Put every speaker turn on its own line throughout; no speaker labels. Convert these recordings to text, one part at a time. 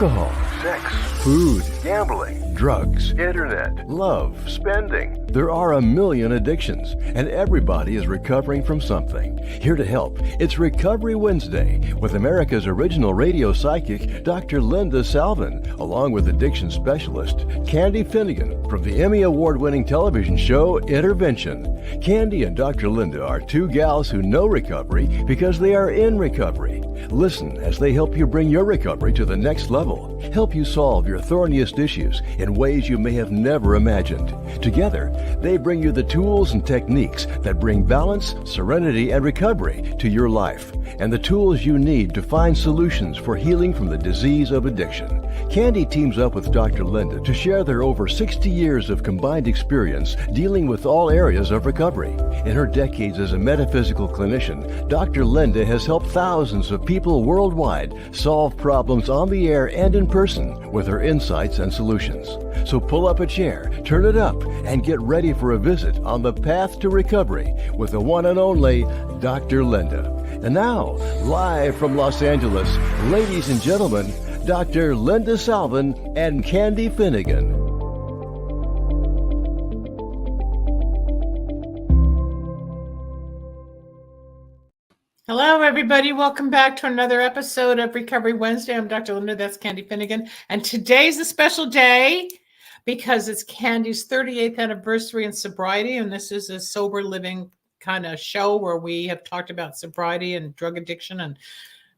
alcohol,
sex,
food,
gambling,
drugs,
internet,
love.
spending.
There are a million addictions, and everybody is recovering from something. Here to help, it's Recovery Wednesday with America's original radio psychic, Dr. Linda Salvin, along with addiction specialist Candy Finnegan from the Emmy Award-winning television show Intervention. Candy and Dr. Linda are two gals who know recovery because they are in recovery. Listen as they help you bring your recovery to the next level, help you solve your thorniest issues in ways you may have never imagined. Together, they bring you the tools and techniques that bring balance, serenity, and recovery to your life, and the tools you need to find solutions for healing from the disease of addiction. Candy teams up with Dr. Linda to share their over 60 years of combined experience dealing with all areas of recovery. In her decades as a metaphysical clinician, Dr. Linda has helped thousands of people worldwide solve problems on the air and in person with her insights and solutions. So pull up a chair, turn it up, and get ready for a visit on the path to recovery with the one and only Dr. Linda. And now, live from Los Angeles, ladies and gentlemen, Dr. Linda Salvin and Candy Finnegan.
Hello, everybody. Welcome back to another episode of Recovery Wednesday. I'm Dr. Linda. That's Candy Finnegan. And today's a special day because it's Candy's 38th anniversary in sobriety. And this is a sober living kind of show where we have talked about sobriety and drug addiction. And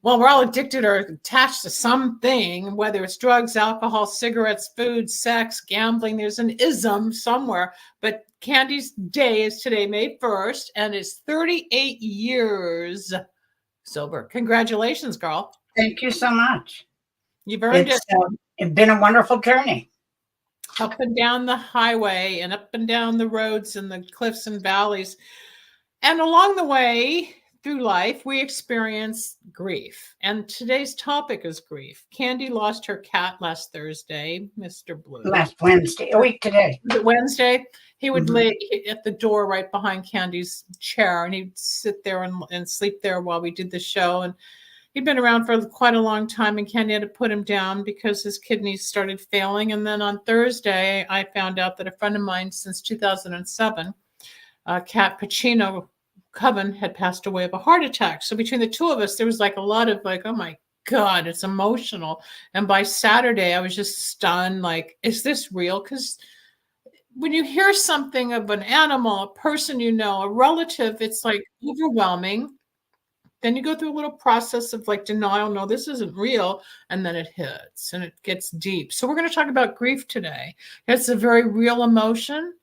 well, we're all addicted or attached to something, whether it's drugs, alcohol, cigarettes, food, sex, gambling. There's an ism somewhere. But Candy's day is today, May 1st, and it's 38 years sober. Congratulations, girl.
Thank you so much.
You've earned it.
It's been a wonderful journey.
Up and down the highway and up and down the roads and the cliffs and valleys. And along the way through life, we experience grief. And today's topic is grief. Candy lost her cat last Thursday, Mr. Blue.
Last Wednesday, a week today.
Wednesday, he would lay at the door right behind Candy's chair, and he'd sit there and sleep there while we did the show. And he'd been around for quite a long time, and Candy had to put him down because his kidneys started failing. And then on Thursday, I found out that a friend of mine since 2007, Cat Pacino Coven, had passed away of a heart attack. So between the two of us, there was like a lot of like, oh my God, it's emotional. And by Saturday, I was just stunned. Like, is this real? Because when you hear something of an animal, a person you know, a relative, it's like overwhelming. Then you go through a little process of like denial. No, this isn't real. And then it hits and it gets deep. So we're going to talk about grief today. It's a very real emotion.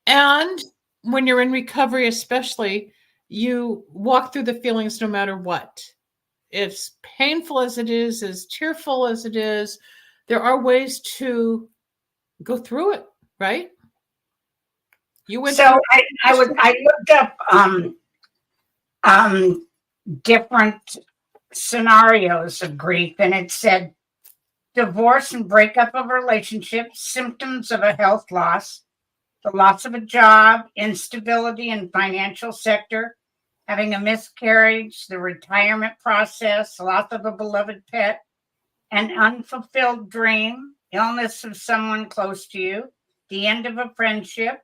And when you're in recovery, especially, you walk through the feelings no matter what. As painful as it is, as tearful as it is, there are ways to go through it, right? You went.
So I looked up different scenarios of grief, and it said divorce and breakup of relationships, symptoms of a health loss, the loss of a job, instability in financial sector, having a miscarriage, the retirement process, loss of a beloved pet, an unfulfilled dream, illness of someone close to you, the end of a friendship,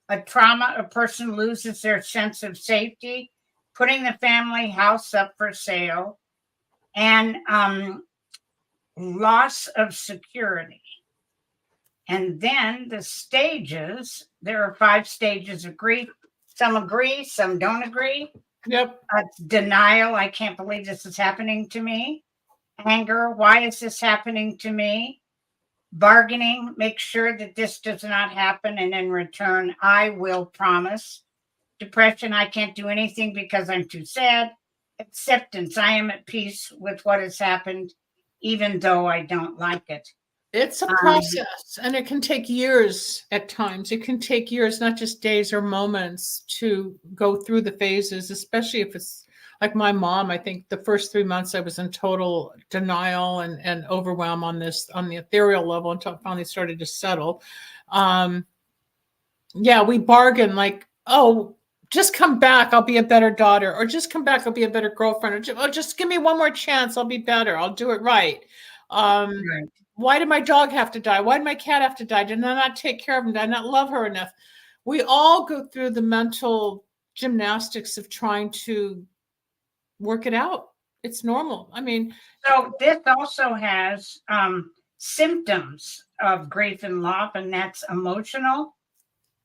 a trauma, a person loses their sense of safety, putting the family house up for sale, and loss of security. And then the stages, there are 5 stages of grief. Some agree, some don't agree.
Yep.
Denial, I can't believe this is happening to me. Anger, why is this happening to me? Bargaining, make sure that this does not happen, and in return, I will promise. Depression, I can't do anything because I'm too sad. Acceptance, I am at peace with what has happened, even though I don't like it.
It's a process, and it can take years at times. It can take years, not just days or moments, to go through the phases, especially if it's like my mom. I think the first 3 months I was in total denial and overwhelm on the ethereal level until it finally started to settle. Yeah, we bargain like, oh, just come back, I'll be a better daughter, or just come back, I'll be a better girlfriend, or just give me one more chance, I'll be better, I'll do it right.
Right.
Why did my dog have to die? Why did my cat have to die? Did I not take care of him? Did I not love her enough? We all go through the mental gymnastics of trying to work it out. It's normal. I mean,
So this also has symptoms of grief and loss, and that's emotional,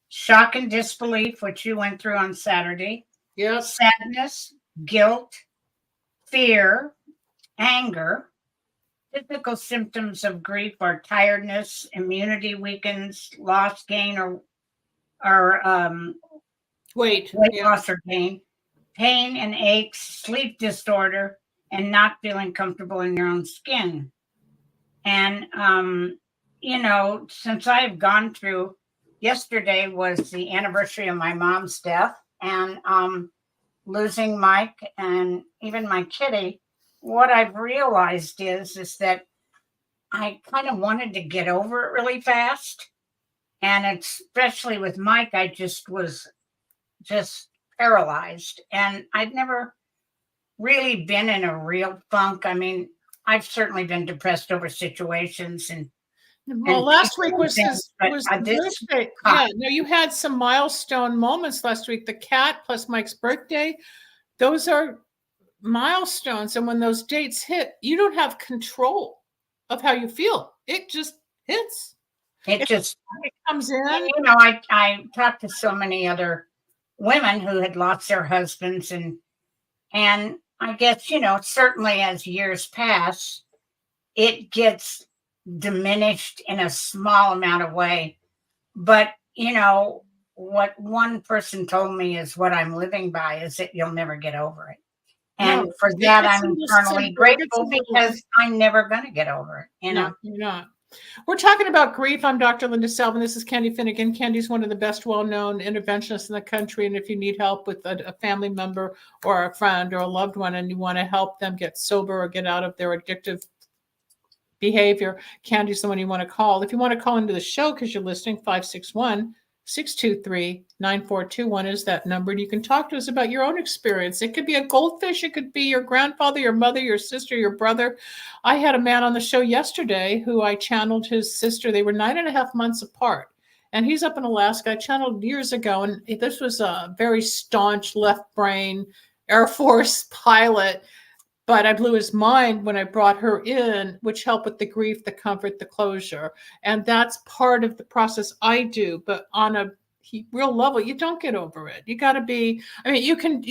shock and disbelief, which you went through on Saturday,
yes,
sadness, guilt, fear, anger. Typical symptoms of grief are tiredness, immunity weakens, loss, gain, or
weight
weight loss or gain, pain and aches, sleep disorder, and not feeling comfortable in your own skin. And since I've gone through, yesterday was the anniversary of my mom's death, and losing Mike and even my kitty. What I've realized is that I kind of wanted to get over it really fast. And especially with Mike, I just was just paralyzed. And I'd never really been in a real funk. I mean, I've certainly been depressed over situations and
well, last week was
things, but
was
I
the
did-
birthday. Yeah, no, you had some milestone moments last week. The cat plus Mike's birthday, those are milestones. And when those dates hit, you don't have control of how you feel. It just hits.
it just
It comes in.
And, I talked to so many other women who had lost their husbands, and I guess, certainly as years pass, it gets diminished in a small amount of way. But, what one person told me is what I'm living by is that you'll never get over it. And
No,
for that,
it's
I'm
a
eternally
simple-
grateful
it's a-
because I'm never going to get over it,
No, you're not. We're talking about grief. I'm Dr. Linda Salvin. This is Candy Finnegan. Candy's one of the best well-known interventionists in the country. And if you need help with a family member or a friend or a loved one and you want to help them get sober or get out of their addictive behavior, Candy's the one you want to call. If you want to call into the show because you're listening, 561-623-9421 is that number. And you can talk to us about your own experience. It could be a goldfish. It could be your grandfather, your mother, your sister, your brother. I had a man on the show yesterday who I channeled his sister. They were 9.5 months apart. And he's up in Alaska. I channeled years ago. And this was a very staunch left brain Air Force pilot. But I blew his mind when I brought her in, which helped with the grief, the comfort, the closure. And that's part of the process I do. But on a real level, you don't get over it. You got to be, you can,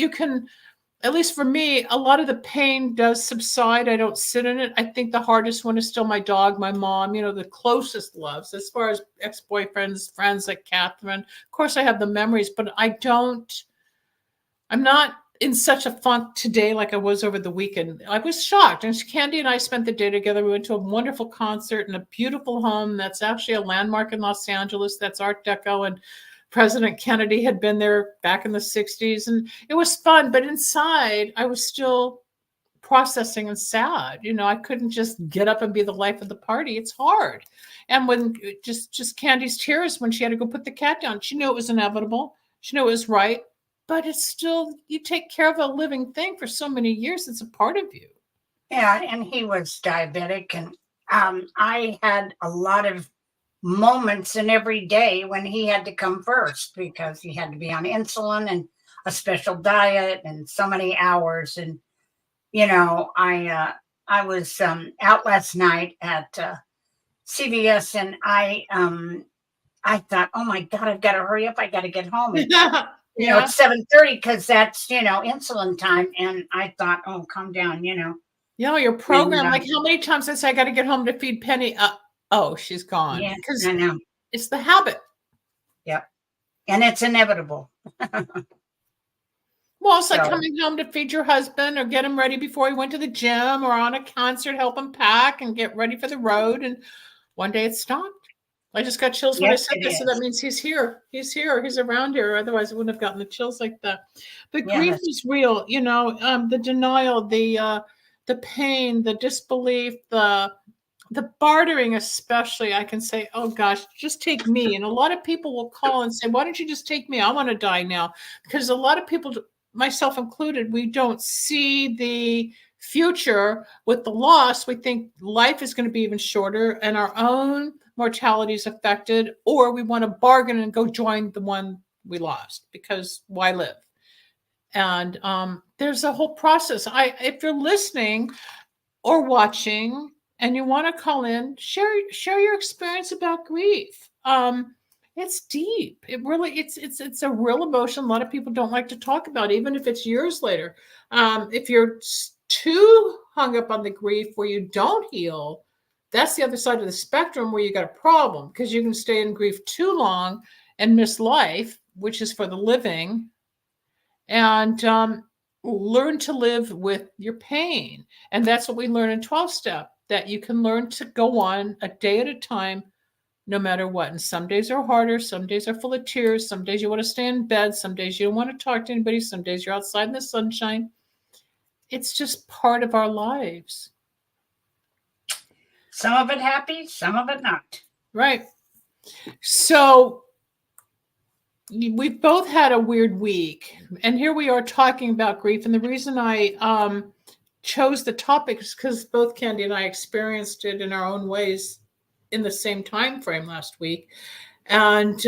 at least for me, a lot of the pain does subside. I don't sit in it. I think the hardest one is still my dog, my mom, the closest loves. As far as ex-boyfriends, friends like Catherine, of course I have the memories, but I'm not in such a funk today like I was over the weekend. I was shocked. And Candy and I spent the day together. We went to a wonderful concert in a beautiful home that's actually a landmark in Los Angeles. That's Art Deco. And President Kennedy had been there back in the 60s. And it was fun. But inside, I was still processing and sad. I couldn't just get up and be the life of the party. It's hard. And when just Candy's tears when she had to go put the cat down, she knew it was inevitable. She knew it was right. But it's still, you take care of a living thing for so many years. It's a part of you.
Yeah, and he was diabetic, and I had a lot of moments in every day when he had to come first because he had to be on insulin and a special diet and so many hours. And I was out last night at CVS, and I thought, oh my God, I've got to hurry up. I got to get home. And, it's 7:30 because that's, insulin time. And I thought, oh, calm down,
Yeah, your program, like how many times I say I got to get home to feed Penny? Oh, she's gone.
Yeah,
Because
I know.
It's the habit.
Yep. And it's inevitable.
Well, it's like coming home to feed your husband or get him ready before he went to the gym or on a concert, help him pack and get ready for the road. And one day it stopped. I just got chills when I said this, so that means he's here. He's here. He's around here. Otherwise, I wouldn't have gotten the chills like that. But grief is real. The denial, the pain, the disbelief, the bartering, especially. I can say, "Oh gosh, just take me." And a lot of people will call and say, "Why don't you just take me? I want to die now." Because a lot of people, myself included, we don't see the future with the loss, we think life is going to be even shorter and our own mortality is affected, or we want to bargain and go join the one we lost, because why live? And there's a whole process. If you're listening or watching and you want to call in, share your experience about grief. It's deep. It really, it's a real emotion. A lot of people don't like to talk about, even if it's years later. If you're too hung up on the grief where you don't heal, that's the other side of the spectrum where you got a problem, because you can stay in grief too long and miss life, which is for the living, and learn to live with your pain. And that's what we learn in 12-step, that you can learn to go on a day at a time, no matter what. And some days are harder. Some days are full of tears. Some days you want to stay in bed. Some days you don't want to talk to anybody. Some days you're outside in the sunshine. It's just part of our lives.
Some of it happy, some of it not.
Right. So we've both had a weird week, and here we are talking about grief. And the reason I chose the topic is because both Candy and I experienced it in our own ways in the same time frame last week. And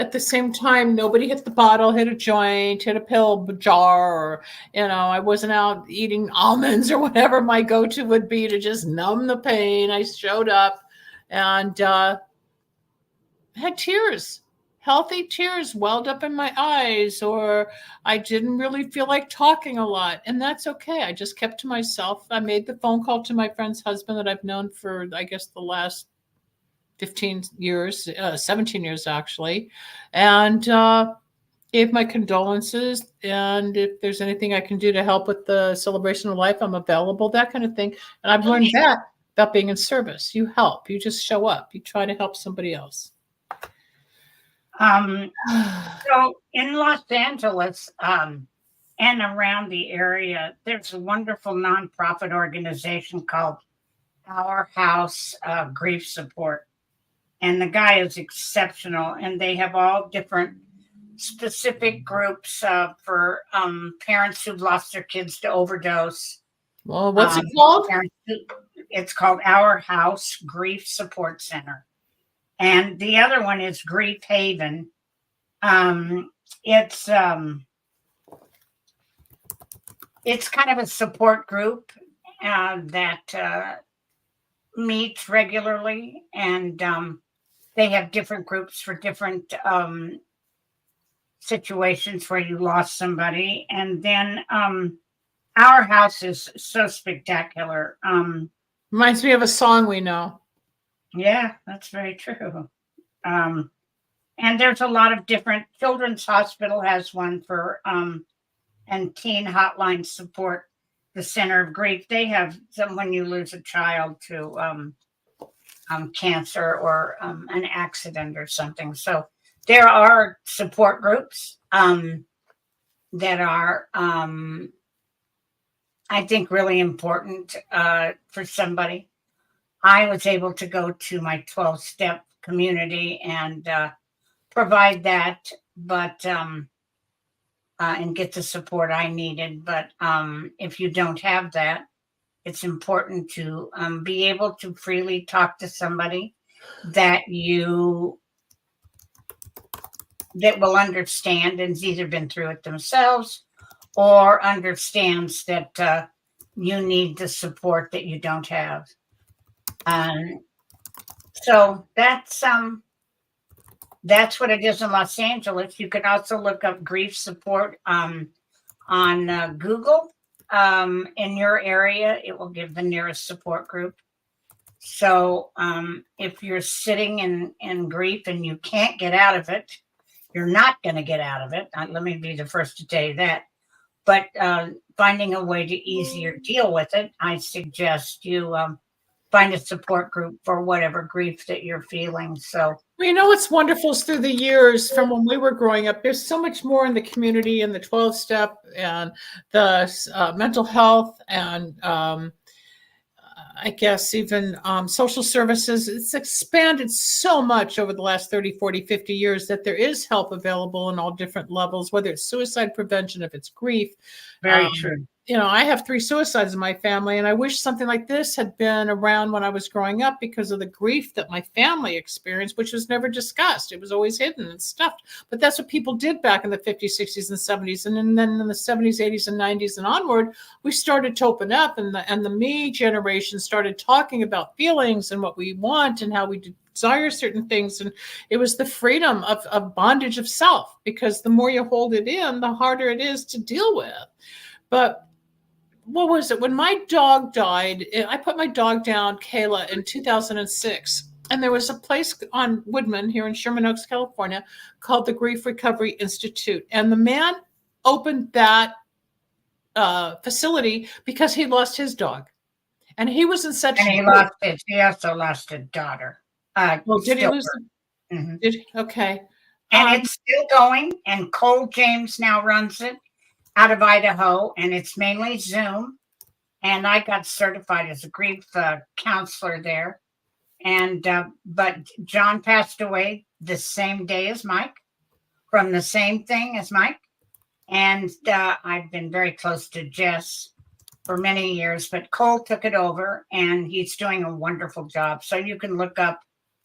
at the same time, nobody hit the bottle, hit a joint, hit a pill jar, or, I wasn't out eating almonds or whatever my go-to would be to just numb the pain. I showed up and had tears, healthy tears welled up in my eyes, or I didn't really feel like talking a lot. And that's okay. I just kept to myself. I made the phone call to my friend's husband that I've known for, I guess, the last 15 years, 17 years actually, and gave my condolences. And if there's anything I can do to help with the celebration of life, I'm available, that kind of thing. And I've learned that about being in service. You help, you just show up, you try to help somebody else.
So in Los Angeles and around the area, there's a wonderful nonprofit organization called Our House Grief Support. And the guy is exceptional. And they have all different specific groups for parents who've lost their kids to overdose.
Well, what's it called?
It's called Our House Grief Support Center. And the other one is Grief Haven. It's kind of a support group that meets regularly, and they have different groups for different situations where you lost somebody. And then Our House is so spectacular.
Reminds me of a song we know.
Yeah, that's very true. And there's a lot of different. Children's Hospital has one for and teen hotline support. The Center of Grief, they have some when you lose a child to cancer or an accident or something. So there are support groups that are, I think, really important for somebody. I was able to go to my 12-step community and provide that, but and get the support I needed. But if you don't have that, it's important to be able to freely talk to somebody that will understand and has either been through it themselves or understands that you need the support that you don't have. So that's what it is in Los Angeles. You can also look up grief support on Google. In your area, it will give the nearest support group. So if you're sitting in grief and you can't get out of it, you're not going to get out of it. Let me be the first to tell you that. But finding a way to easier deal with it, I suggest you find a support group for whatever grief that you're feeling. So,
well, what's wonderful is through the years from when we were growing up, there's so much more in the community and the 12-step and the mental health and I guess even social services. It's expanded so much over the last 30, 40, 50 years that there is help available in all different levels, whether it's suicide prevention, if it's grief.
Very true.
I have 3 suicides in my family, and I wish something like this had been around when I was growing up because of the grief that my family experienced, which was never discussed. It was always hidden and stuffed. But that's what people did back in the 50s, 60s, and 70s. And then in the 70s, 80s, and 90s and onward, we started to open up, and the me generation started talking about feelings and what we want and how we desire certain things. And it was the freedom of bondage of self, because the more you hold it in, the harder it is to deal with. But what was it? When my dog died, I put my dog down, Kayla, in 2006. And there was a place on Woodman here in Sherman Oaks, California, called the Grief Recovery Institute. And the man opened that facility because he lost his dog. And he was in such...
And he also lost a daughter.
Well, did he lose?
Mm-hmm.
Okay.
And it's still going. And Cole James now runs it out of Idaho, and it's mainly Zoom. And I got certified as a grief counselor there. And but John passed away the same day as Mike, from the same thing as Mike. And I've been very close to Jess for many years, but Cole took it over, and he's doing a wonderful job. So you can look up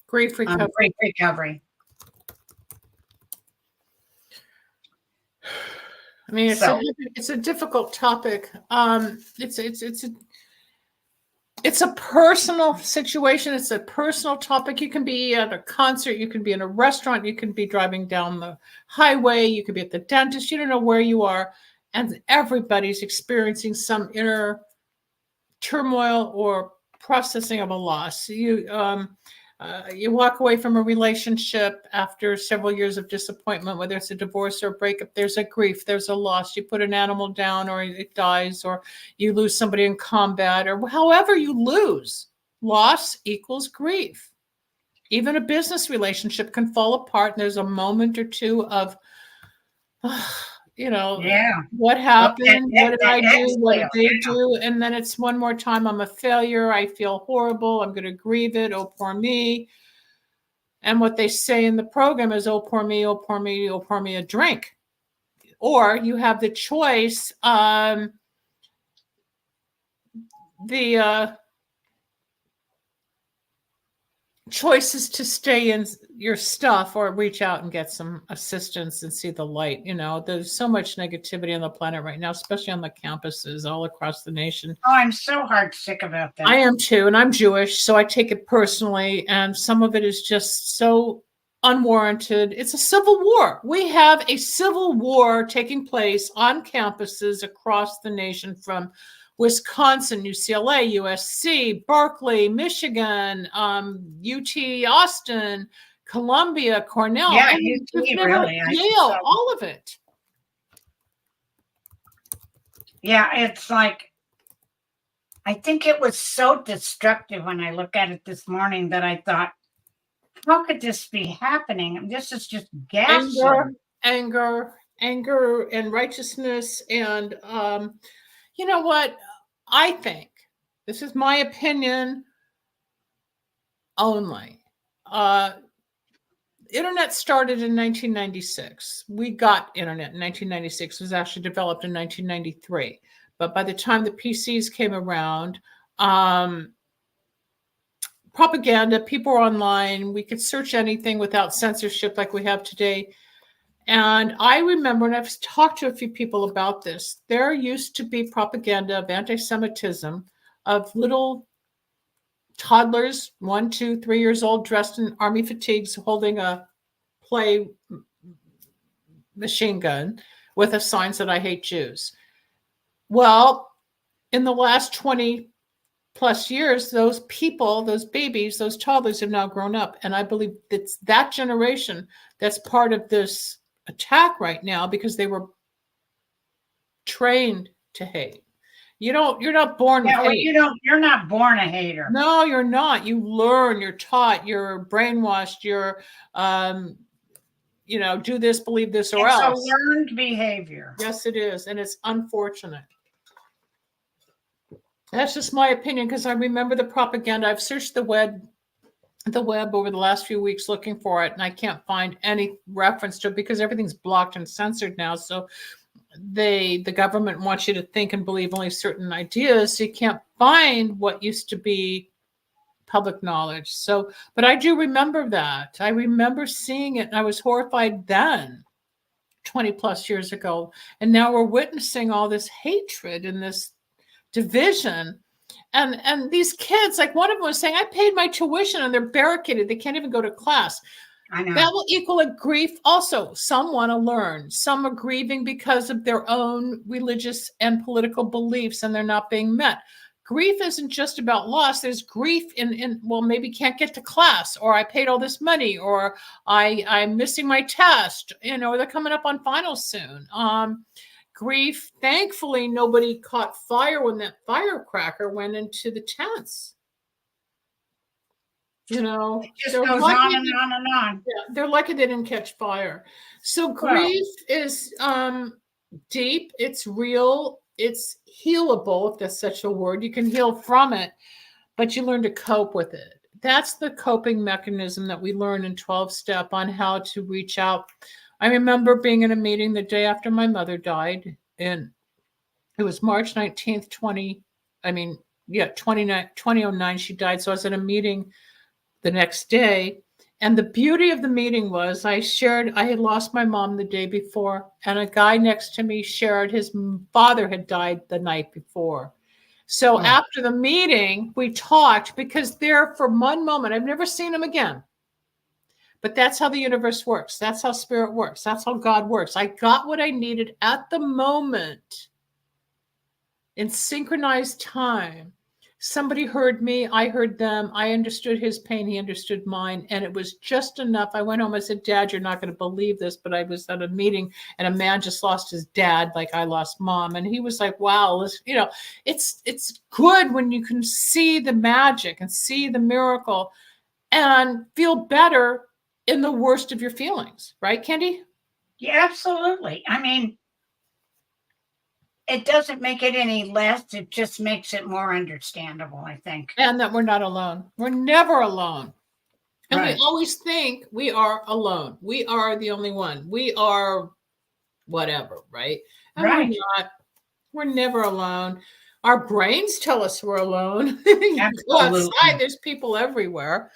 Grief Recovery.
Grief Recovery.
I mean, it's a difficult topic. It's a personal situation. It's a personal topic. You can be at a concert. You can be in a restaurant. You can be driving down the highway. You could be at the dentist. You don't know where you are. And everybody's experiencing some inner turmoil or processing of a loss. You walk away from a relationship after several years of disappointment, whether it's a divorce or a breakup. There's a grief, there's a loss. You put an animal down, or it dies, or you lose somebody in combat, or however you lose. Loss equals grief. Even a business relationship can fall apart, and there's a moment or two of, what happened? What did I do? What did they do? And then it's one more time, I'm a failure. I feel horrible. I'm going to grieve it. Oh, poor me. And what they say in the program is, oh, poor me, oh, poor me, oh, pour me a drink. Or you have the choice. Choice is to stay in your stuff or reach out and get some assistance and see the light. There's so much negativity on the planet right now, especially on the campuses all across the nation.
Oh, I'm so heartsick about that.
I am too, and I'm Jewish, so I take it personally, and some of it is just so unwarranted. It's a civil war. We have a civil war taking place on campuses across the nation, from Wisconsin, UCLA, USC, Berkeley, Michigan, UT Austin, Columbia, Cornell,
yeah, really.
Yale, all of it.
Yeah, it's like, I think it was so destructive when I look at it this morning that I thought, how could this be happening? This is just gas.
Anger, and righteousness, and you know what? I think, this is my opinion only. Internet started in 1996. We got internet in 1996. It was actually developed in 1993. But by the time the PCs came around, propaganda, people were online. We could search anything without censorship like we have today. And I remember, and I've talked to a few people about this, there used to be propaganda of anti-Semitism, of little toddlers, 1, 2, 3 years old, dressed in army fatigues, holding a play machine gun with a sign that I hate Jews. Well, in the last 20 plus years, those people, those babies, those toddlers have now grown up. And I believe it's that generation that's part of this attack right now, because they were trained to hate. You're not born with hate.
You're not born a hater.
No, you're not. You learn, you're taught, you're brainwashed, you're do this, believe this, or else.
It's a learned behavior.
Yes, it is. And it's unfortunate. That's just my opinion, because I remember the propaganda. I've searched the web over the last few weeks looking for it, and I can't find any reference to it because everything's blocked and censored now. So the government wants you to think and believe only certain ideas, so you can't find what used to be public knowledge. So, but I do remember that. I remember seeing it, and I was horrified then, 20 plus years ago. And now we're witnessing all this hatred and this division. And these kids, like one of them was saying, I paid my tuition and they're barricaded. They can't even go to class.
I know.
That will equal a grief also. Some want to learn. Some are grieving because of their own religious and political beliefs, and they're not being met. Grief isn't just about loss. There's grief in well, maybe can't get to class, or I paid all this money, or I'm missing my test, or they're coming up on finals soon. Grief, thankfully, nobody caught fire when that firecracker went into the tents.
It just
they're
goes
lucky
on and on and on.
Yeah, they're lucky they didn't catch fire. So grief is deep. It's real. It's healable, if that's such a word. You can heal from it, but you learn to cope with it. That's the coping mechanism that we learn in 12-step on how to reach out. I remember being in a meeting the day after my mother died, and it was March 19th, 2009, she died. So I was at a meeting the next day. And the beauty of the meeting was I had lost my mom the day before, and a guy next to me shared his father had died the night before. So after the meeting, we talked, because there for one moment, I've never seen him again. But that's how the universe works. That's how spirit works. That's how God works. I got what I needed at the moment in synchronized time. Somebody heard me. I heard them. I understood his pain. He understood mine. And it was just enough. I went home. I said, Dad, you're not going to believe this, but I was at a meeting and a man just lost his dad like I lost Mom. And he was like, wow, it's good when you can see the magic and see the miracle and feel better in the worst of your feelings. Right, Candy?
Yeah, absolutely. I mean, it doesn't make it any less. It just makes it more understandable, I think.
And that we're not alone. We're never alone. And
Right.
we always think we are alone. We are the only one. We are whatever, right? And
Right.
we're not. We're never alone. Our brains tell us we're alone. You go
Absolutely.
outside, there's people everywhere.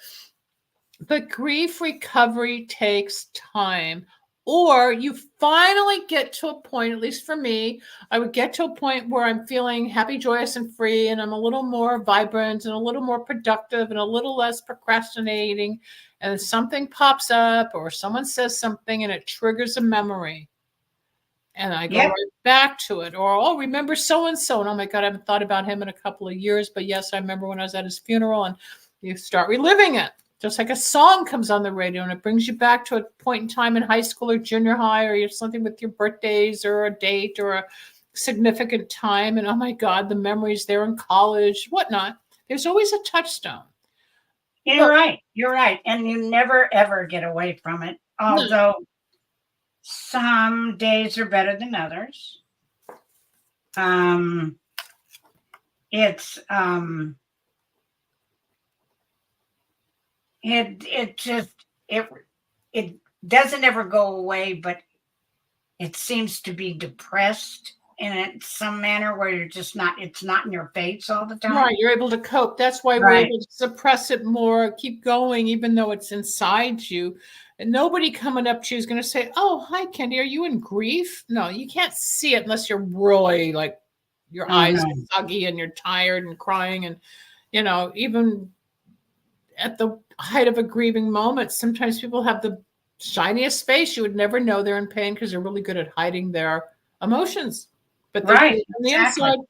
But grief recovery takes time. Or you finally get to a point, at least for me, I would get to a point where I'm feeling happy, joyous, and free, and I'm a little more vibrant and a little more productive and a little less procrastinating. And then something pops up or someone says something and it triggers a memory. And I go right back to it. Or, remember so-and-so. And oh my God, I haven't thought about him in a couple of years. But yes, I remember when I was at his funeral, and you start reliving it. Just like a song comes on the radio and it brings you back to a point in time in high school or junior high, or something with your birthdays or a date or a significant time. And oh my God, the memories there in college, whatnot. There's always a touchstone.
You're right. You're right. And you never, ever get away from it. Although some days are better than others. It doesn't ever go away, but it seems to be depressed in some manner where it's not in your face all the time.
Right, you're able to cope. That's why we're able to suppress it more, keep going, even though it's inside you. And nobody coming up to you is going to say, oh, hi, Candy, are you in grief? No, you can't see it unless you're really like your eyes are foggy and you're tired and crying. And, even at the height of a grieving moment, sometimes people have the shiniest face. You would never know they're in pain because they're really good at hiding their emotions. But they're on the inside.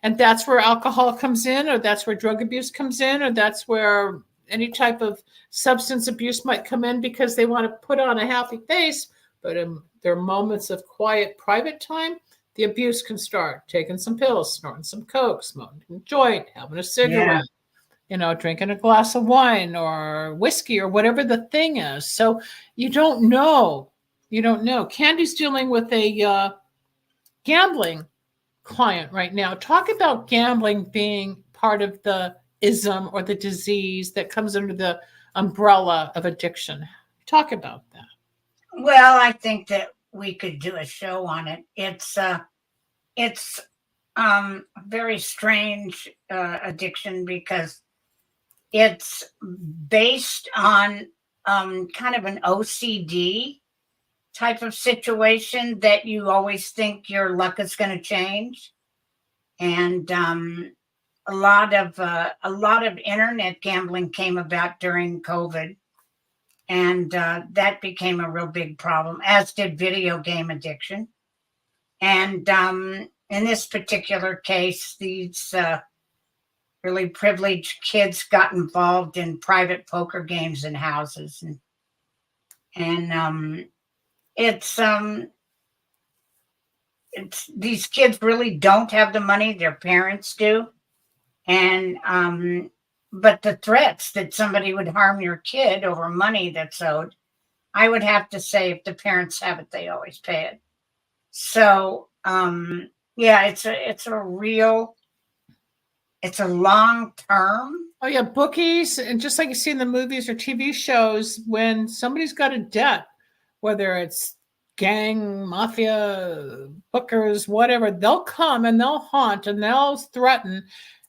And that's where alcohol comes in, or that's where drug abuse comes in, or that's where any type of substance abuse might come in, because they want to put on a happy face. But in their moments of quiet, private time, the abuse can start. Taking some pills, snorting some coke, smoking a joint, having a cigarette, drinking a glass of wine or whiskey or whatever the thing is. So you don't know. Candy's dealing with a gambling client right now. Talk about gambling being part of the ism or the disease that comes under the umbrella of addiction. Talk about that.
Well, I think that we could do a show on it. It's a very strange addiction because it's based on kind of an OCD type of situation that you always think your luck is going to change, and a lot of internet gambling came about during COVID, and that became a real big problem, as did video game addiction. And in this particular case, these really privileged kids got involved in private poker games in houses, and it's these kids really don't have the money, their parents do. And but the threats that somebody would harm your kid over money that's owed, I would have to say if the parents have it, they always pay it. So yeah, it's a long term.
Oh yeah, bookies, and just like you see in the movies or TV shows, when somebody's got a debt, whether it's gang, mafia, bookers, whatever, they'll come and they'll haunt and they'll threaten.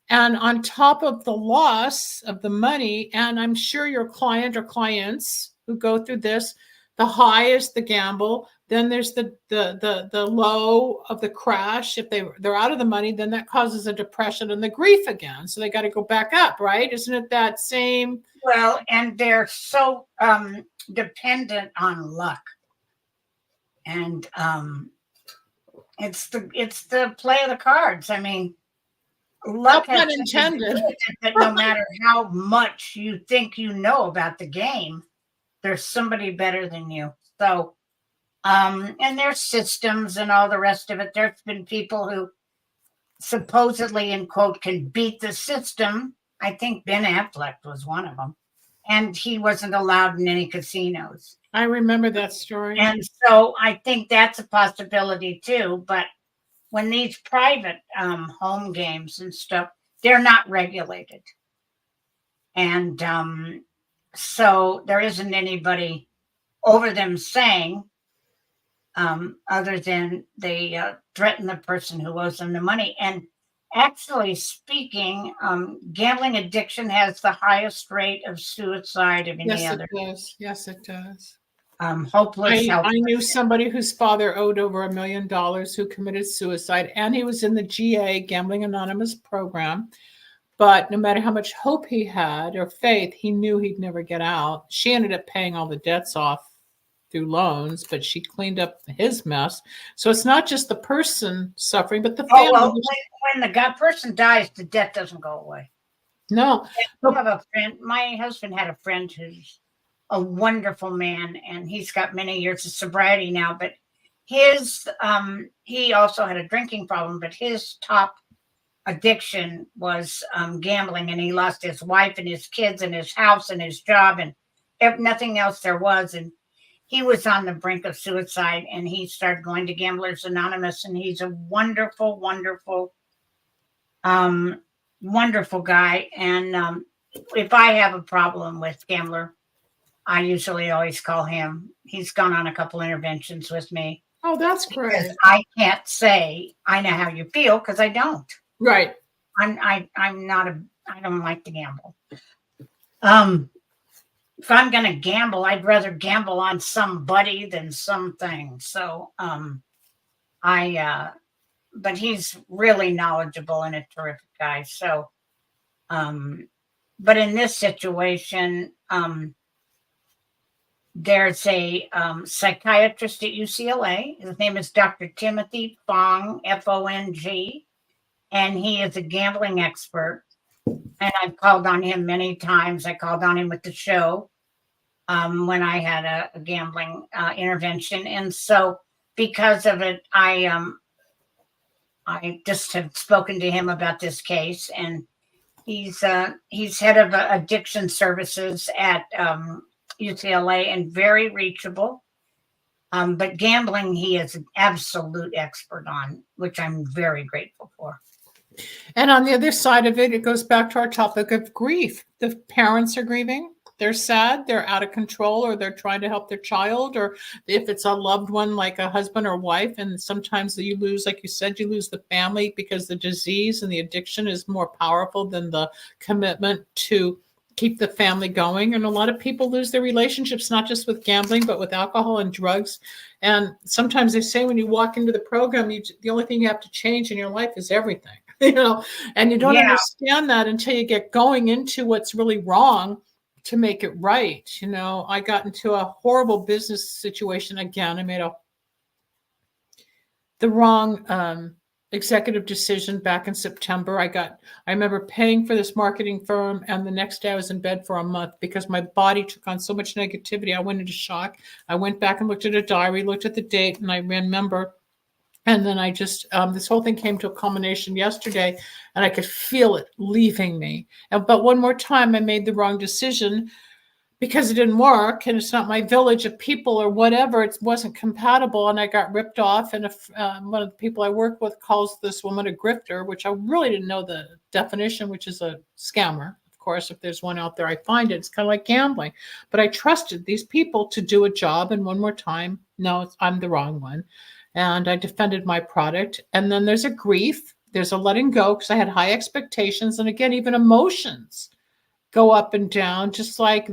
And on top of the loss of the money, and I'm sure your client or clients who go through this, the high is the gamble. Then there's the low of the crash. If they're out of the money, then that causes a depression and the grief again. So they got to go back up, right? Isn't it that same?
Well, and they're so dependent on luck. And it's the play of the cards. I mean, luck has
not intended.
That no matter how much you think you know about the game, there's somebody better than you. So, and there's systems and all the rest of it. There's been people who supposedly, in quote, can beat the system. I think Ben Affleck was one of them, and he wasn't allowed in any casinos.
I remember that story.
And so I think that's a possibility too. But when these private home games and stuff, they're not regulated. And so there isn't anybody over them saying, other than they threaten the person who owes them the money. And actually speaking, gambling addiction has the highest rate of suicide of any other.
Yes, it does.
Hopeless.
I knew somebody whose father owed over $1 million who committed suicide, and he was in the GA Gambling Anonymous program. But no matter how much hope he had or faith, he knew he'd never get out. She ended up paying all the debts off through loans, but she cleaned up his mess. So it's not just the person suffering, but the family.
Well, when the person dies, the debt doesn't go away.
No.
I have a friend. My husband had a friend who's a wonderful man, and he's got many years of sobriety now, but he also had a drinking problem, but his top addiction was gambling, and he lost his wife and his kids and his house and his job and nothing else there was. And he was on the brink of suicide, and he started going to Gamblers Anonymous, and he's a wonderful, wonderful, wonderful guy. And if I have a problem with gambler, I usually always call him. He's gone on a couple interventions with me.
Oh, that's great.
I can't say I know how you feel because I don't.
Right.
I don't like to gamble. If I'm going to gamble, I'd rather gamble on somebody than something. So, but he's really knowledgeable and a terrific guy. So, but in this situation, there's a psychiatrist at UCLA. His name is Dr. Timothy Fong, Fong, and he is a gambling expert. And I've called on him many times. I called on him with the show when I had a gambling intervention. And so because of it, I just have spoken to him about this case. And he's head of addiction services at UCLA and very reachable. But gambling, he is an absolute expert on, which I'm very grateful for.
And on the other side of it, it goes back to our topic of grief. The parents are grieving. they're sad, they're out of control, or they're trying to help their child, or if it's a loved one like a husband or wife. And sometimes you lose, like you said, you lose the family because the disease and the addiction is more powerful than the commitment to keep the family going. And a lot of people lose their relationships, not just with gambling, but with alcohol and drugs. And sometimes they say when you walk into the program, the only thing you have to change in your life is everything, and you don't understand that until you get going into what's really wrong to make it right. I got into a horrible business situation again. I made the wrong executive decision back in September. I remember paying for this marketing firm, and the next day I was in bed for a month because my body took on so much negativity. I went into shock. I went back and looked at a diary, looked at the date, and I remember. And then I just, this whole thing came to a culmination yesterday, and I could feel it leaving me. But one more time, I made the wrong decision because it didn't work, and it's not my village of people or whatever. It wasn't compatible, and I got ripped off. And one of the people I work with calls this woman a grifter, which I really didn't know the definition, which is a scammer. Of course, if there's one out there, I find it. It's kind of like gambling. But I trusted these people to do a job, and one more time, no, I'm the wrong one. And I defended my product. And then there's a grief. There's a letting go because I had high expectations. And again, even emotions go up and down, just like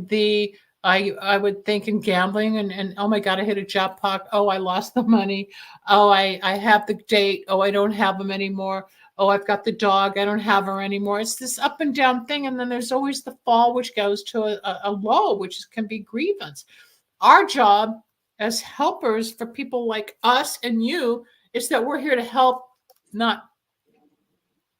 I would think in gambling and oh my God, I hit a jackpot. Oh, I lost the money. Oh, I have the date. Oh, I don't have them anymore. Oh, I've got the dog. I don't have her anymore. It's this up and down thing. And then there's always the fall, which goes to a low, which can be grievance. Our job as helpers for people like us and you is that we're here to help, not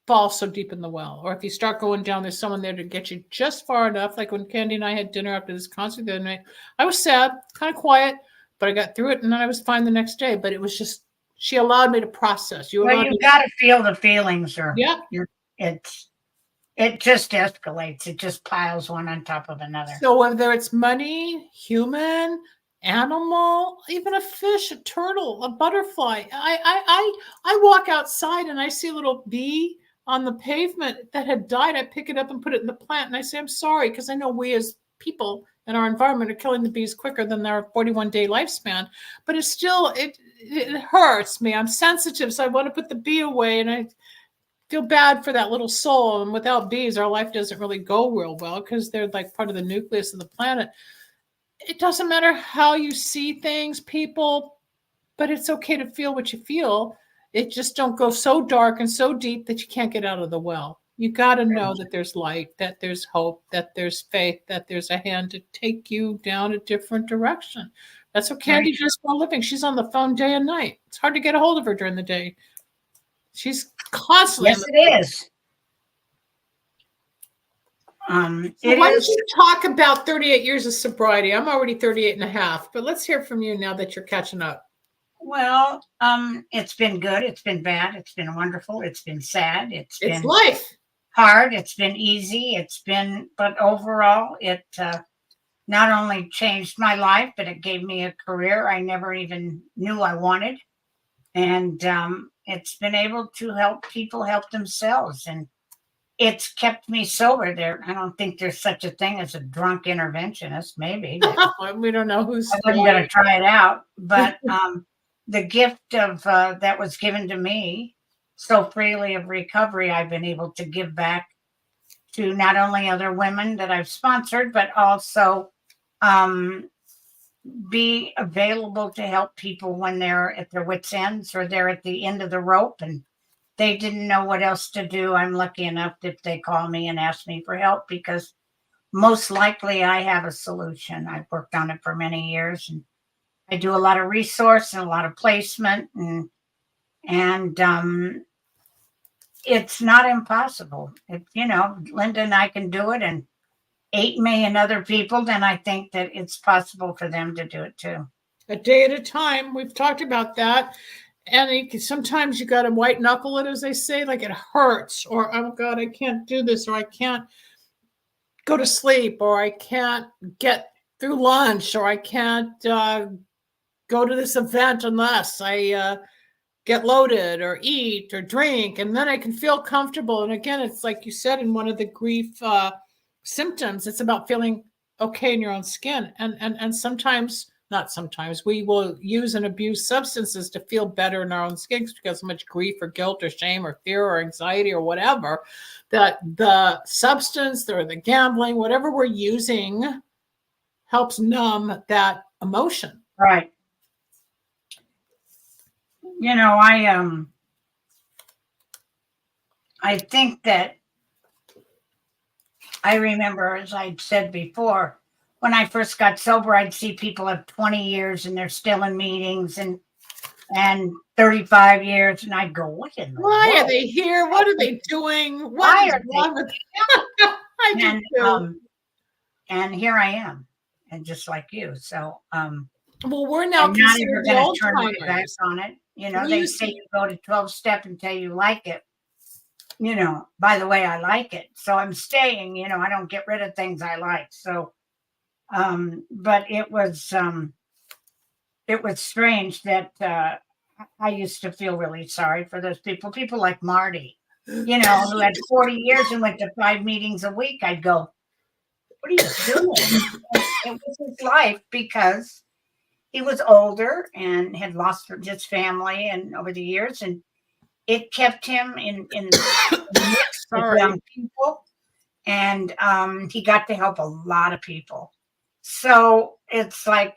fall so deep in the well. Or if you start going down, there's someone there to get you just far enough. Like when Candy and I had dinner after this concert the other night, I was sad, kind of quiet, but I got through it, and then I was fine the next day. But it was just, she allowed me to process.
You got to feel the feelings, or
yeah,
it just escalates. It just piles one on top of another.
So whether it's money, human, animal, even a fish, a turtle, a butterfly. I walk outside and I see a little bee on the pavement that had died. I pick it up and put it in the plant, and I say, I'm sorry, because I know we as people in our environment are killing the bees quicker than their 41-day lifespan. But it's still, it hurts me. I'm sensitive, so I want to put the bee away, and I feel bad for that little soul. And without bees, our life doesn't really go real well because they're like part of the nucleus of the planet. It doesn't matter how you see things, people, but it's okay to feel what you feel. It just don't go so dark and so deep that you can't get out of the well. You got to know that there's light, that there's hope, that there's faith, that there's a hand to take you down a different direction. That's what Candy does for a living. She's on the phone day and night. It's hard to get a hold of her during the day. She's constantly.
Yes, it is.
Why don't you talk about 38 years of sobriety? I'm already 38 and a half, but let's hear from you now that you're catching up.
Well, it's been good. It's been bad. It's been wonderful. It's been sad. It's been
life.
Hard. It's been easy. But overall, it not only changed my life, but it gave me a career I never even knew I wanted. And it's been able to help people help themselves. And it's kept me sober. I don't think there's such a thing as a drunk interventionist, maybe.
We don't know who's.
I'm going to try it out. But the gift of that was given to me so freely of recovery, I've been able to give back to not only other women that I've sponsored, but also be available to help people when they're at their wits' ends or they're at the end of the rope and they didn't know what else to do. I'm lucky enough if they call me and ask me for help, because most likely I have a solution. I've worked on it for many years, and I do a lot of resource and a lot of placement, and it's not impossible. If, Linda and I can do it, and 8 million other people, then I think that it's possible for them to do it too.
A day at a time. We've talked about that. And sometimes you got to white knuckle it, as they say, like it hurts, or, oh God, I can't do this, or I can't go to sleep, or I can't get through lunch, or I can't go to this event unless I get loaded or eat or drink, and then I can feel comfortable. And again, it's like you said in one of the grief symptoms, it's about feeling okay in your own skin. And sometimes, not sometimes, we will use and abuse substances to feel better in our own skin because so much grief or guilt or shame or fear or anxiety or whatever, that the substance or the gambling, whatever we're using, helps numb that emotion.
Right. You know, I think that I remember, as I'd said before, when I first got sober, I'd see people of 20 years and they're still in meetings and 35 years. And I'd go, what in the
Why
world?
are they here? What are they doing?
Why
What
are
is wrong with I do
And,
too.
and here I am, and just like you. So,
Well, we're now
I'm not ever
considered the
going to
old
turn my back
timers.
on it. You know,
We
they
used
say
to-
you go to 12 step until you like it. You know, by the way, I like it. So I'm staying, you know, I don't get rid of things I like. So, but it was strange that, I used to feel really sorry for those people like Marty, you know, who had 40 years and went to 5 meetings a week. I'd go, what are you doing? It was his life because he was older and had lost his family and over the years, and it kept him in the mix with
Sorry.
young people, and he got to help a lot of people. So it's like,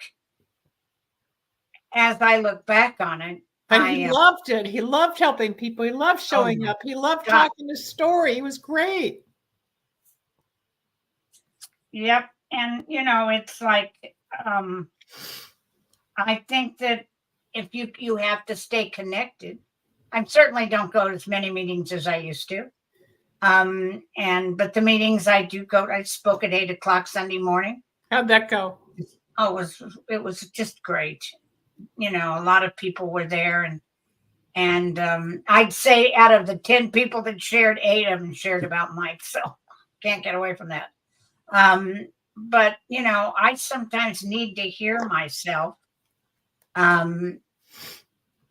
as I look back on it,
But
I
he
am,
loved it. He loved helping people. He loved showing
my
up. He loved
God.
talking his story. He was great.
yep. And you know, it's like, I think that if you have to stay connected. I certainly don't go to as many meetings as I used to. But the meetings I do go, I spoke at 8:00 Sunday morning.
How'd that go?
Oh, it was just great. You know, a lot of people were there, and I'd say out of the 10 people that shared, 8 of them shared about Mike. So can't get away from that. But you know, I sometimes need to hear myself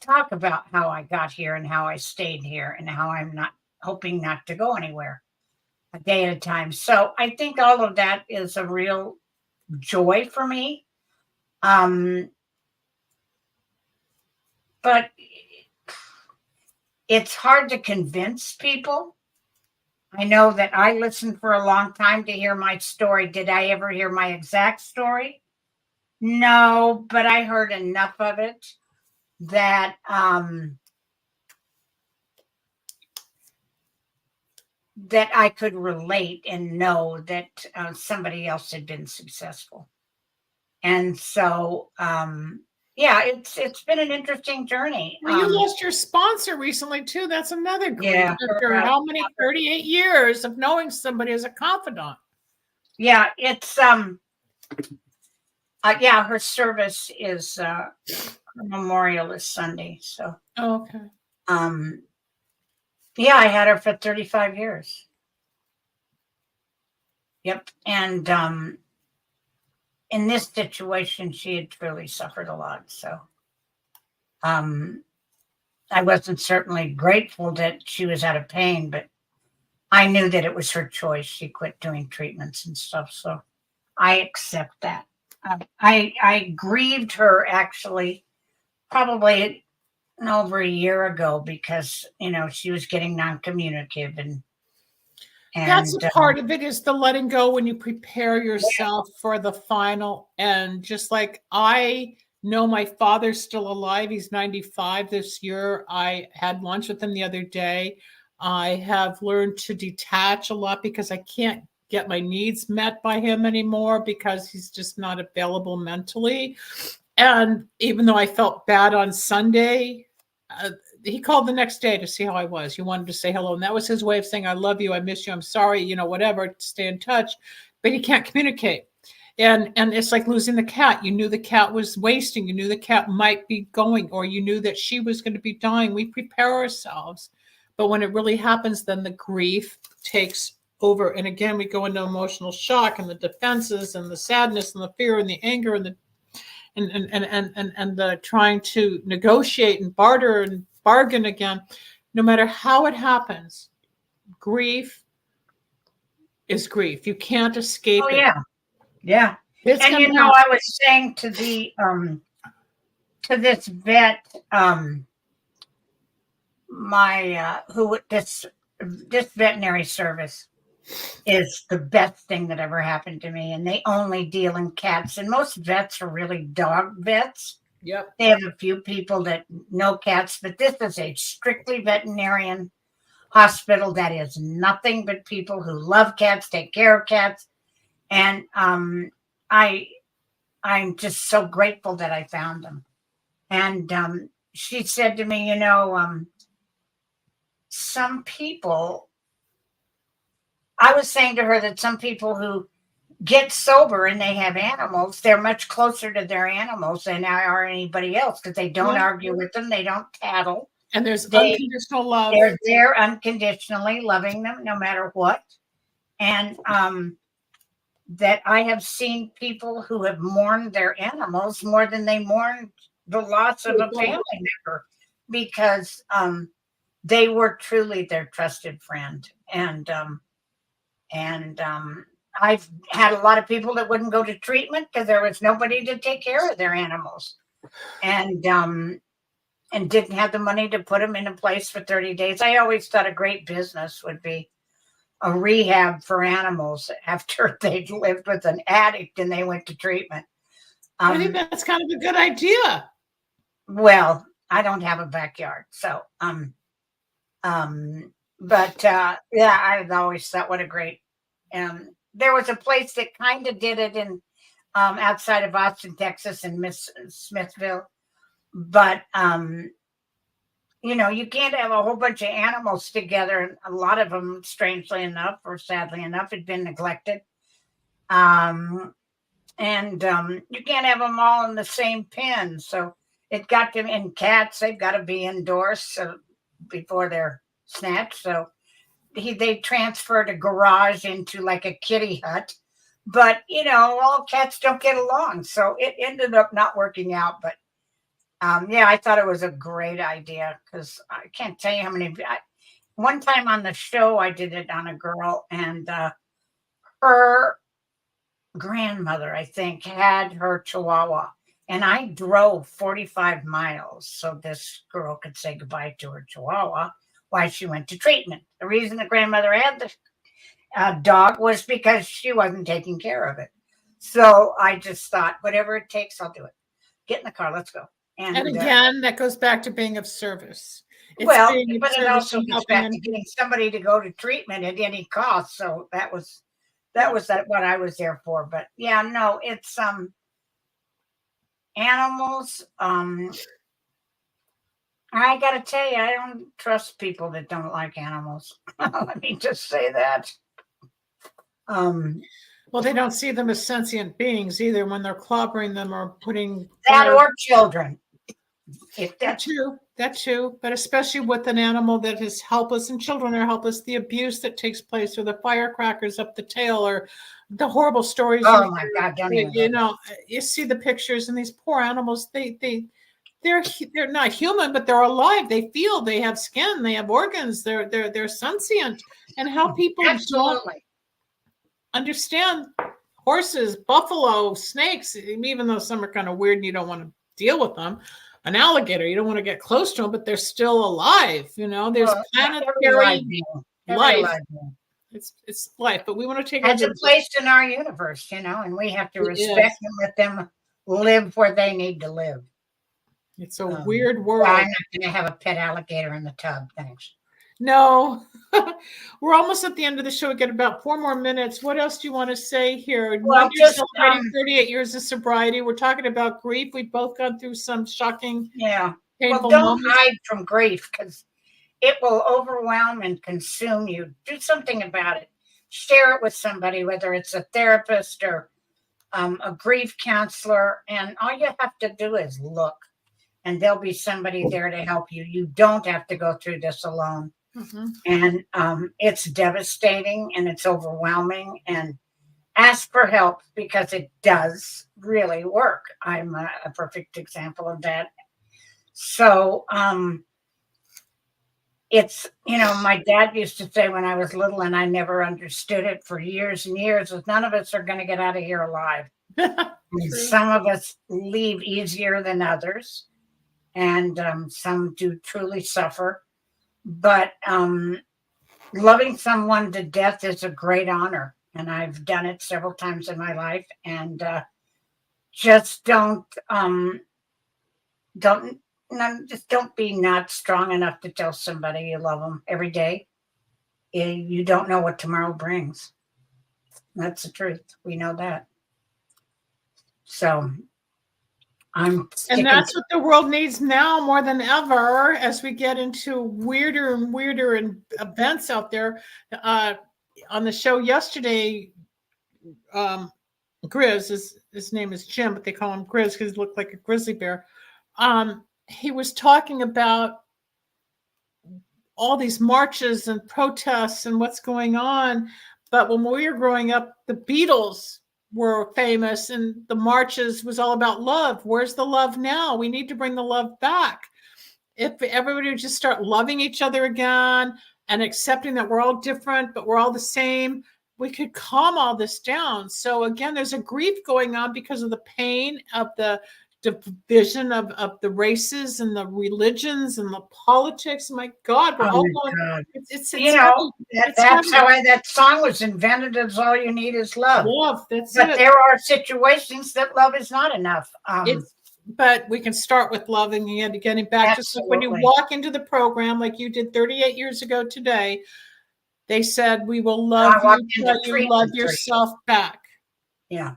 talk about how I got here and how I stayed here and how I'm not hoping not to go anywhere a day at a time. So I think all of that is a real joy for me. But it's hard to convince people. I know that I listened for a long time to hear my story. Did I ever hear my exact story? No, but I heard enough of it that that I could relate and know that somebody else had been successful. And so, yeah, it's been an interesting journey.
Well, you lost your sponsor recently too. That's another grief.
Yeah,
After how many 38 years of knowing somebody as a confidant.
Yeah, it's yeah, her service is her memorial is Sunday. So
Oh, okay.
yeah, I had her for 35 years. Yep. And in this situation, she had truly suffered a lot. So I wasn't certainly grateful that she was out of pain, but I knew that it was her choice. She quit doing treatments and stuff. So I accept that. I grieved her actually probably over a year ago because, you know, she was getting non-communicative and
that's a part of it, is the letting go when you prepare yourself for the final end. Just like I know my father's still alive. He's 95 this year. I had lunch with him the other day. I have learned to detach a lot because I can't get my needs met by him anymore because he's just not available mentally. And even though I felt bad on Sunday, he called the next day to see how I was. He wanted to say hello. And that was his way of saying, I love you. I miss you. I'm sorry, you know, whatever, stay in touch. But he can't communicate. And it's like losing the cat. You knew the cat was wasting. You knew the cat might be going, or you knew that she was going to be dying. We prepare ourselves. But when it really happens, then the grief takes over. And again, we go into emotional shock and the defenses and the sadness and the fear and the anger and the and the trying to negotiate and barter and bargain again. No matter how it happens, grief is grief. You can't escape it.
yeah. Yeah.
It's
And
gonna
you know,
happen.
I was saying to the to this vet, my who this veterinary service is the best thing that ever happened to me, and they only deal in cats, and most vets are really dog vets.
Yep.
They have a few people that know cats, but this is a strictly veterinarian hospital that is nothing but people who love cats, take care of cats, and I I'm just so grateful that I found them. And she said to me, you know, some people, I was saying to her that some people who get sober and they have animals, they're much closer to their animals than are anybody else because they don't
Yeah.
argue with them, they don't tattle.
And there's
They-
unconditional love.
They're there unconditionally, loving them no matter what. And that I have seen people who have mourned their animals more than they mourn the loss of a family member because they were truly their trusted friend. And I've had a lot of people that wouldn't go to treatment because there was nobody to take care of their animals, and didn't have the money to put them in a place for 30 days. I always thought a great business would be a rehab for animals after they'd lived with an addict and they went to treatment.
I think that's kind of a good idea.
Well, I don't have a backyard, so but yeah, I've always thought what a great. There was a place that kind of did it in outside of Austin, Texas, in Smithville, but you know, you can't have a whole bunch of animals together, and a lot of them, strangely enough or sadly enough, had been neglected. And you can't have them all in the same pen. So it got them in cats. They've got to be indoors before they're snatched. So they transferred a garage into like a kitty hut. But, you know, all cats don't get along. So it ended up not working out. But yeah, I thought it was a great idea because I can't tell you how many. One time on the show, I did it on a girl, and her grandmother, I think, had her Chihuahua, and I drove 45 miles so this girl could say goodbye to her Chihuahua while she went to treatment. The reason the grandmother had the dog was because she wasn't taking care of it. So I just thought, whatever it takes, I'll do it. Get in the car, let's go.
And again, that goes back to being of service.
Well, but it also gets back to getting somebody to go to treatment at any cost. So that was what I was there for. But yeah, no, it's animals. I gotta tell you, I don't trust people that don't like animals. Let me just say that.
Well, they don't see them as sentient beings either when they're clobbering them or putting
that or children.
That too, but especially with an animal that is helpless, and children are helpless, the abuse that takes place, or the firecrackers up the tail, or the horrible stories.
Oh my God! Don't even
you know, you see the pictures, and these poor animals, they're not human, but they're alive. They feel, they have skin, they have organs, they're sentient, and how people don't understand horses, buffalo, snakes, even though some are kind of weird and you don't want to deal with them. An alligator, you don't want to get close to them, but they're still alive. You know, there's planetary life. It's life, but we want to take
it's a place in our universe, you know, and we have to respect and let them live where they need to live.
It's a weird world.
Well, I'm not going to have a pet alligator in the tub. Thanks.
No, we're almost at the end of the show. We get about 4 more minutes. What else do you want to say here?
Well, just
celebrating 38 years of sobriety. We're talking about grief. We've both gone through some shocking, painful
don't
moments.
hide from grief because it will overwhelm and consume you. Do something about it. Share it with somebody, whether it's a therapist or a grief counselor. And all you have to do is look, and there'll be somebody there to help you. You don't have to go through this alone.
Mm-hmm.
And it's devastating and it's overwhelming, and ask for help because it does really work. I'm a perfect example of that. So it's, my dad used to say when I was little, and I never understood it for years and years, is none of us are going to get out of here alive. Some of us leave easier than others, and some do truly suffer. But loving someone to death is a great honor, and I've done it several times in my life. And just don't be not strong enough to tell somebody you love them every day. You don't know what tomorrow brings. That's the truth. We know that. So and
that's what the world needs now more than ever, as we get into weirder and weirder events out there. On the show yesterday, Grizz, his name is Jim, but they call him Grizz because he looked like a grizzly bear. He was talking about all these marches and protests and what's going on. But when we were growing up, the Beatles were famous and the marches was all about love. Where's the love now? We need to bring the love back. If everybody would just start loving each other again and accepting that we're all different, but we're all the same, we could calm all this down. So again, there's a grief going on because of the pain of the division of the races and the religions and the politics. My God, we're all going.
God.
It's
that's how that song was invented. Is all you need is love.
Love. That's
but
it.
There are situations that love is not enough.
But we can start with loving and getting back. Just like when you walk into the program, like you did 38 years ago today, they said, "We will love you until you love yourself back."
Yeah.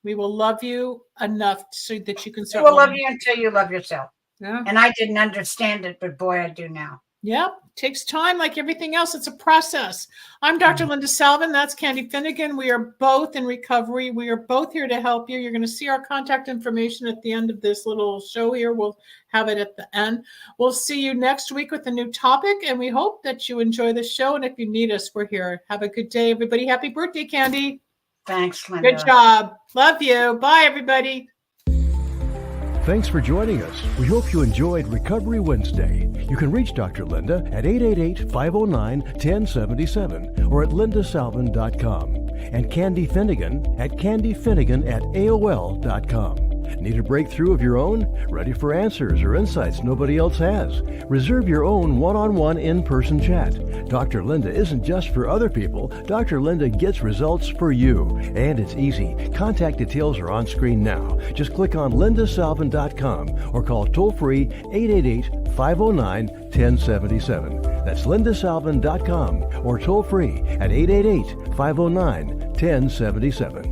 We will love you enough so that you can start.
We will love you until you love yourself.
Yeah.
And I didn't understand it, but boy, I do now.
Yep. Takes time like everything else. It's a process. I'm Dr. Linda Salvin. That's Candy Finnegan. We are both in recovery. We are both here to help you. You're going to see our contact information at the end of this little show here. We'll have it at the end. We'll see you next week with a new topic, and we hope that you enjoy the show. And if you need us, we're here. Have a good day, everybody. Happy birthday, Candy.
Thanks, Linda.
Good job. Love you. Bye, everybody.
Thanks for joining us. We hope you enjoyed Recovery Wednesday. You can reach Dr. Linda at 888-509-1077 or at lindasalvin.com and Candy Finnegan at candyfinnegan@aol.com. Need a breakthrough of your own? Ready for answers or insights nobody else has? Reserve your own one-on-one in-person chat. Dr. Linda isn't just for other people. Dr. Linda gets results for you. And it's easy. Contact details are on screen now. Just click on lindasalvin.com or call toll-free 888-509-1077. That's lindasalvin.com or toll-free at 888-509-1077.